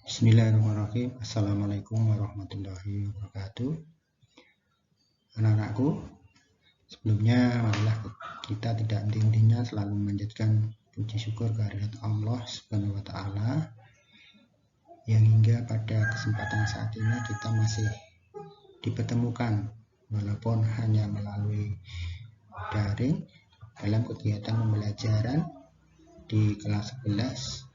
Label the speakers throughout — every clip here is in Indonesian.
Speaker 1: Bismillahirrahmanirrahim. Assalamualaikum warahmatullahi wabarakatuh. Anak-anakku, sebelumnya marilah kita tidak henti-hentinya selalu memanjatkan puji syukur kehadirat Allah Subhanahu wa taala yang hingga pada kesempatan saat ini kita masih dipertemukan walaupun hanya melalui daring dalam kegiatan pembelajaran di kelas 11.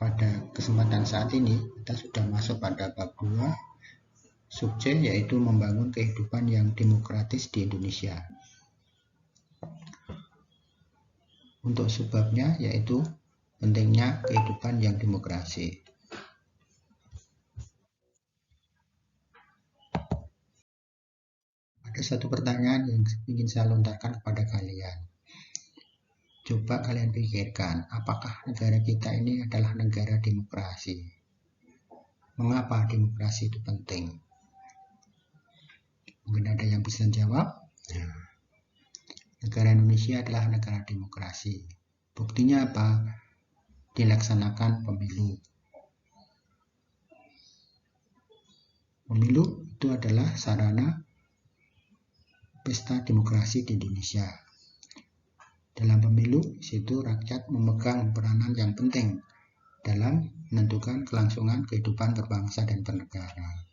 Speaker 1: Pada kesempatan saat ini kita sudah masuk pada bab 2 subjek, yaitu membangun kehidupan yang demokratis di Indonesia. Untuk subbabnya yaitu pentingnya kehidupan yang demokrasi. Ada satu pertanyaan yang ingin saya lontarkan kepada kalian. Coba kalian pikirkan, apakah negara kita ini adalah negara demokrasi? Mengapa demokrasi itu penting? Mungkin ada yang bisa jawab. Negara Indonesia adalah negara demokrasi. Buktinya apa? Dilaksanakan pemilu. Pemilu itu adalah sarana pesta demokrasi di Indonesia. Dalam pemilu, situ rakyat memegang peranan yang penting dalam menentukan kelangsungan kehidupan berbangsa dan bernegara.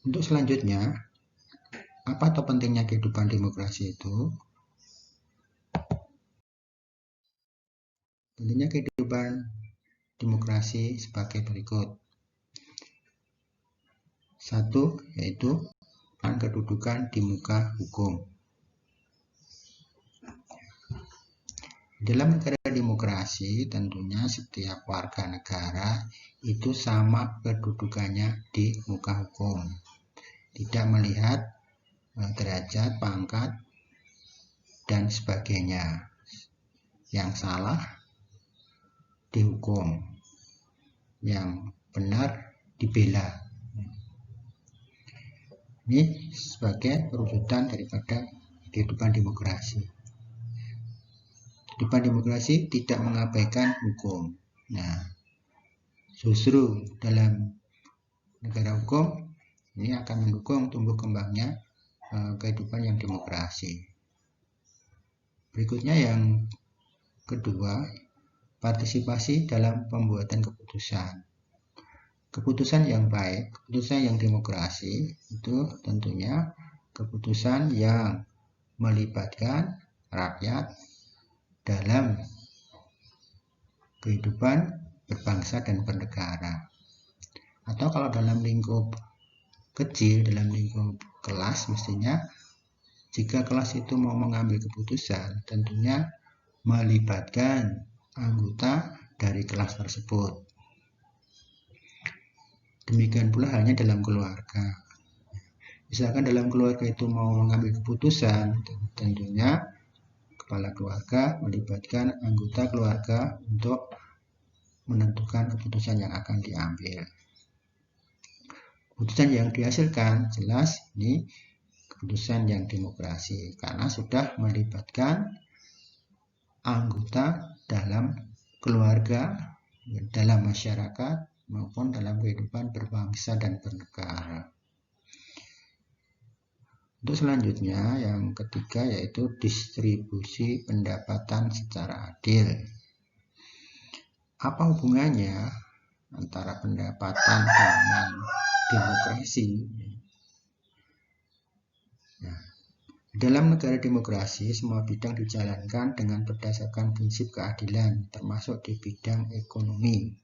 Speaker 1: Untuk selanjutnya, apa atau pentingnya kehidupan demokrasi itu? Pentingnya kehidupan demokrasi sebagai berikut. Satu, yaitu kedudukan di muka hukum. Dalam negara demokrasi, tentunya setiap warga negara itu sama kedudukannya di muka hukum. Tidak melihat derajat, pangkat, dan sebagainya. Yang salah dihukum, yang benar dibela. Ini sebagai perwujudan daripada kehidupan demokrasi. Kehidupan demokrasi tidak mengabaikan hukum. Nah, justru dalam negara hukum ini akan mendukung tumbuh kembangnya kehidupan yang demokrasi. Berikutnya yang kedua, partisipasi dalam pembuatan keputusan. Keputusan yang baik, keputusan yang demokrasi itu tentunya keputusan yang melibatkan rakyat dalam kehidupan berbangsa dan bernegara. Atau kalau dalam lingkup kecil, dalam lingkup kelas, mestinya jika kelas itu mau mengambil keputusan, tentunya melibatkan anggota dari kelas tersebut. Demikian pula halnya dalam keluarga. Misalkan dalam keluarga itu mau mengambil keputusan, tentunya kepala keluarga melibatkan anggota keluarga untuk menentukan keputusan yang akan diambil. Keputusan yang dihasilkan jelas ini keputusan yang demokrasi karena sudah melibatkan anggota dalam keluarga, dalam masyarakat, maupun dalam kehidupan berbangsa dan bernegara. Untuk selanjutnya yang ketiga yaitu distribusi pendapatan secara adil. Apa hubungannya antara pendapatan dengan demokrasi? Nah, dalam negara demokrasi semua bidang dijalankan dengan berdasarkan prinsip keadilan, termasuk di bidang ekonomi.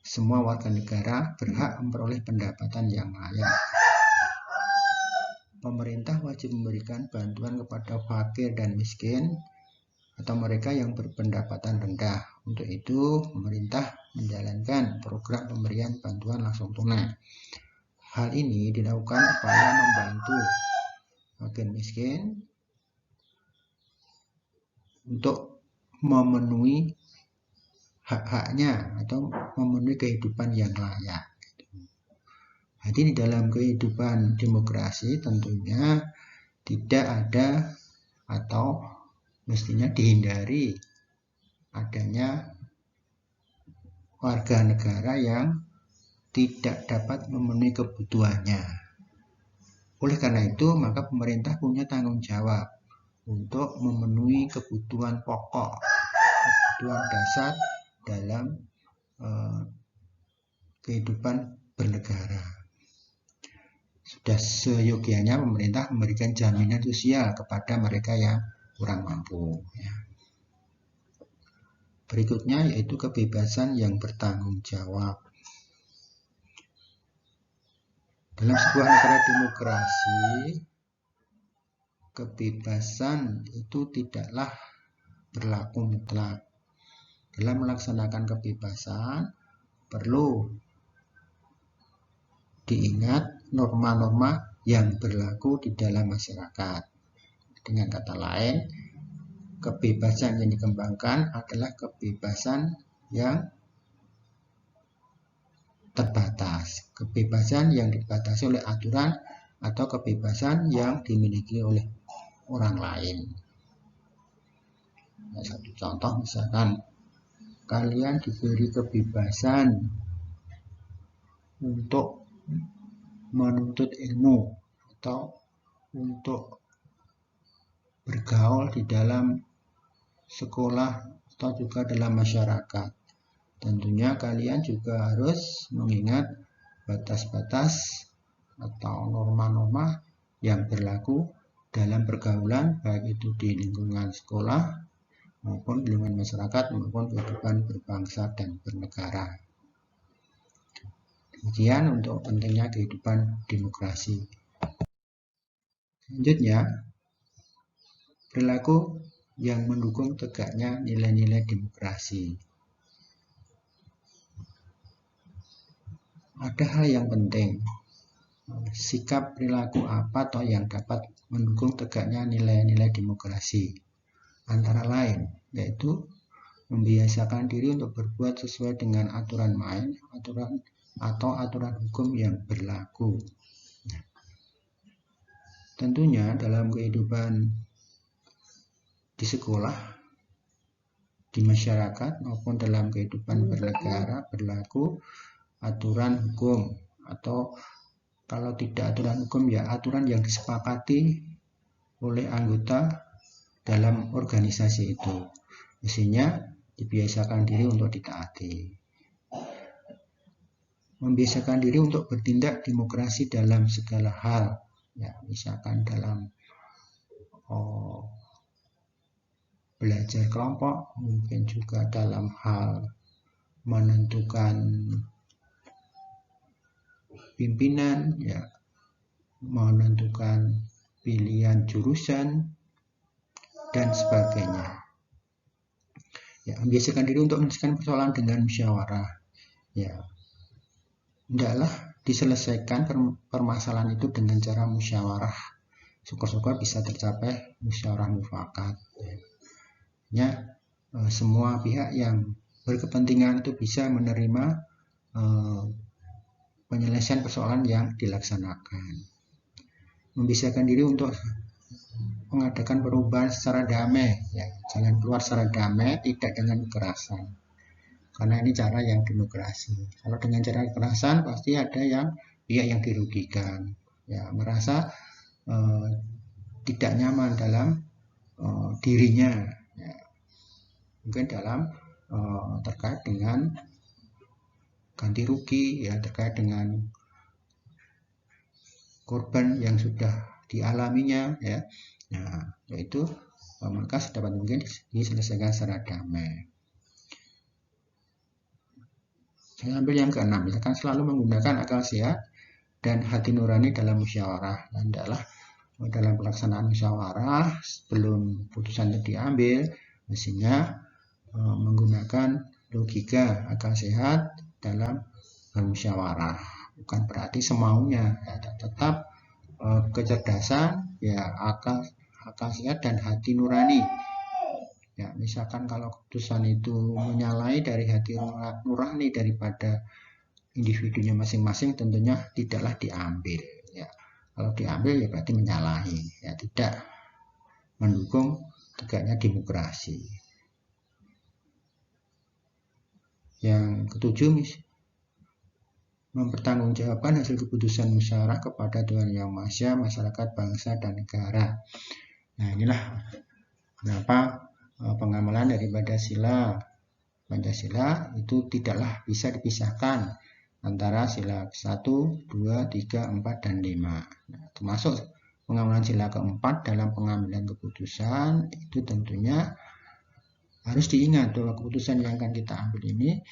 Speaker 1: Semua warga negara berhak memperoleh pendapatan yang layak. Pemerintah wajib memberikan bantuan kepada fakir dan miskin atau mereka yang berpendapatan rendah. Untuk itu, pemerintah menjalankan program pemberian bantuan langsung tunai. Hal ini dilakukan upaya membantu fakir miskin untuk memenuhi hak-haknya atau memenuhi kehidupan yang layak. Jadi di dalam kehidupan demokrasi tentunya tidak ada atau mestinya dihindari adanya warga negara yang tidak dapat memenuhi kebutuhannya. Oleh karena itu, maka pemerintah punya tanggung jawab untuk memenuhi kebutuhan pokok, kebutuhan dasar dalam kehidupan bernegara. Sudah seyogianya pemerintah memberikan jaminan sosial kepada mereka yang kurang mampu. Berikutnya yaitu kebebasan yang bertanggung jawab. Dalam sebuah negara demokrasi, kebebasan itu tidaklah berlaku mutlak. Dalam melaksanakan kebebasan, perlu diingat norma-norma yang berlaku di dalam masyarakat. Dengan kata lain, kebebasan yang dikembangkan adalah kebebasan yang terbatas, kebebasan yang dibatasi oleh aturan atau kebebasan yang dimiliki oleh orang lain. Nah, satu contoh misalkan kalian diberi kebebasan untuk menuntut ilmu atau untuk bergaul di dalam sekolah atau juga dalam masyarakat. Tentunya kalian juga harus mengingat batas-batas atau norma-norma yang berlaku dalam pergaulan, baik itu di lingkungan sekolah maupun di lingkungan masyarakat maupun kehidupan berbangsa dan bernegara. Demikian untuk pentingnya kehidupan demokrasi. Selanjutnya, perilaku yang mendukung tegaknya nilai-nilai demokrasi. Ada hal yang penting, sikap perilaku apa atau yang dapat mendukung tegaknya nilai-nilai demokrasi. Antara lain, yaitu membiasakan diri untuk berbuat sesuai dengan aturan main, aturan hukum yang berlaku. Tentunya dalam kehidupan di sekolah, di masyarakat maupun dalam kehidupan bernegara berlaku aturan hukum, atau kalau tidak aturan hukum ya aturan yang disepakati oleh anggota dalam organisasi itu. Mestinya dibiasakan diri untuk ditaati. Membiasakan diri untuk bertindak demokrasi dalam segala hal, ya misalkan dalam belajar kelompok, mungkin juga dalam hal menentukan pimpinan, ya menentukan pilihan jurusan dan sebagainya. Ya, membiasakan diri untuk menyelesaikan persoalan dengan musyawarah. Ya, hendaklah diselesaikan permasalahan itu dengan cara musyawarah. Syukur-syukur bisa tercapai musyawarah mufakat. Ya, semua pihak yang berkepentingan itu bisa menerima penyelesaian persoalan yang dilaksanakan. Membiasakan diri untuk mengadakan perubahan secara damai, ya, jalan keluar secara damai, tidak dengan kekerasan. Karena ini cara yang demokrasi. Kalau dengan cara kekerasan pasti ada pihak yang dirugikan, ya merasa tidak nyaman dalam dirinya, ya. Mungkin dalam terkait dengan ganti rugi, ya terkait dengan korban yang sudah dialaminya, ya. Nah, yaitu maka sedapat mungkin diselesaikan secara damai. Saya ambil yang keenam, misalkan selalu menggunakan akal sehat dan hati nurani dalam musyawarah. Hendaklah dalam pelaksanaan musyawarah sebelum putusan itu diambil, mestinya menggunakan logika akal sehat dalam bermusyawarah. Bukan berarti semaunya, ya, tetap kecerdasan, ya akal sehat dan hati nurani. Ya, misalkan kalau keputusan itu menyalahi dari hati nurani daripada individunya masing-masing, tentunya tidaklah diambil. Ya, kalau diambil ya berarti menyalahi, ya tidak mendukung tegaknya demokrasi. Yang ketujuh, mempertanggungjawabkan hasil keputusan musyawarah kepada Tuhan Yang Maha Esa, masyarakat, bangsa, dan negara. Nah, inilah kenapa pengamalan daripada sila Pancasila itu tidaklah bisa dipisahkan antara sila 1, 2, 3, 4, dan 5. Nah, termasuk pengamalan sila keempat dalam pengambilan keputusan itu tentunya harus diingat bahwa keputusan yang akan kita ambil ini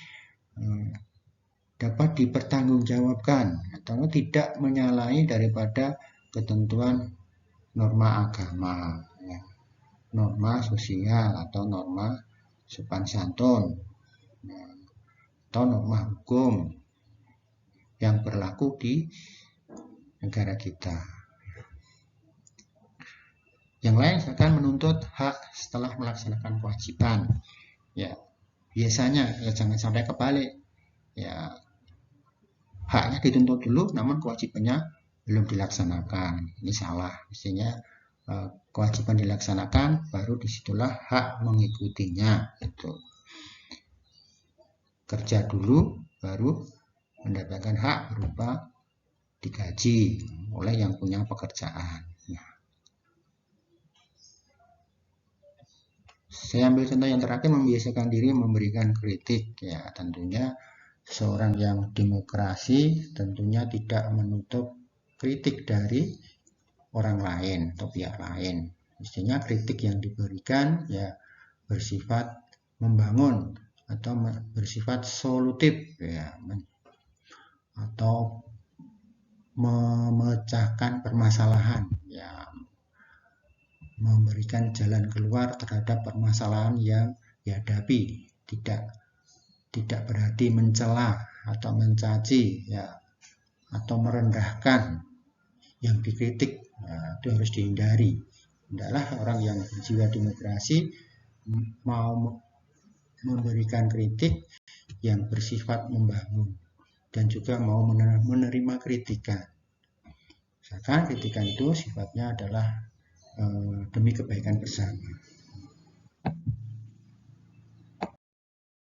Speaker 1: dapat dipertanggungjawabkan atau tidak menyalahi daripada ketentuan norma agama, ya, norma sosial atau norma sopan santun, atau norma hukum yang berlaku di negara kita. Yang lain akan menuntut hak setelah melaksanakan kewajiban. Ya, biasanya ya jangan sampai kebalik. Ya, haknya dituntut dulu, namun kewajibannya belum dilaksanakan. Ini salah. Mestinya kewajiban dilaksanakan, baru disitulah hak mengikutinya. Itu kerja dulu, baru mendapatkan hak berupa digaji oleh yang punya pekerjaan. Nah, saya ambil contoh yang terakhir, membiasakan diri memberikan kritik. Ya, tentunya seorang yang demokrasi tentunya tidak menutup kritik dari orang lain atau pihak lain. Mestinya kritik yang diberikan ya bersifat membangun atau bersifat solutif, ya, atau memecahkan permasalahan, ya, memberikan jalan keluar terhadap permasalahan yang dihadapi, tidak berarti mencela atau mencaci, ya, atau merendahkan yang dikritik. Nah, itu harus dihindari. Adalah orang yang berjiwa demokrasi mau memberikan kritik yang bersifat membangun dan juga mau menerima kritikan. Misalkan kritikan itu sifatnya adalah demi kebaikan bersama.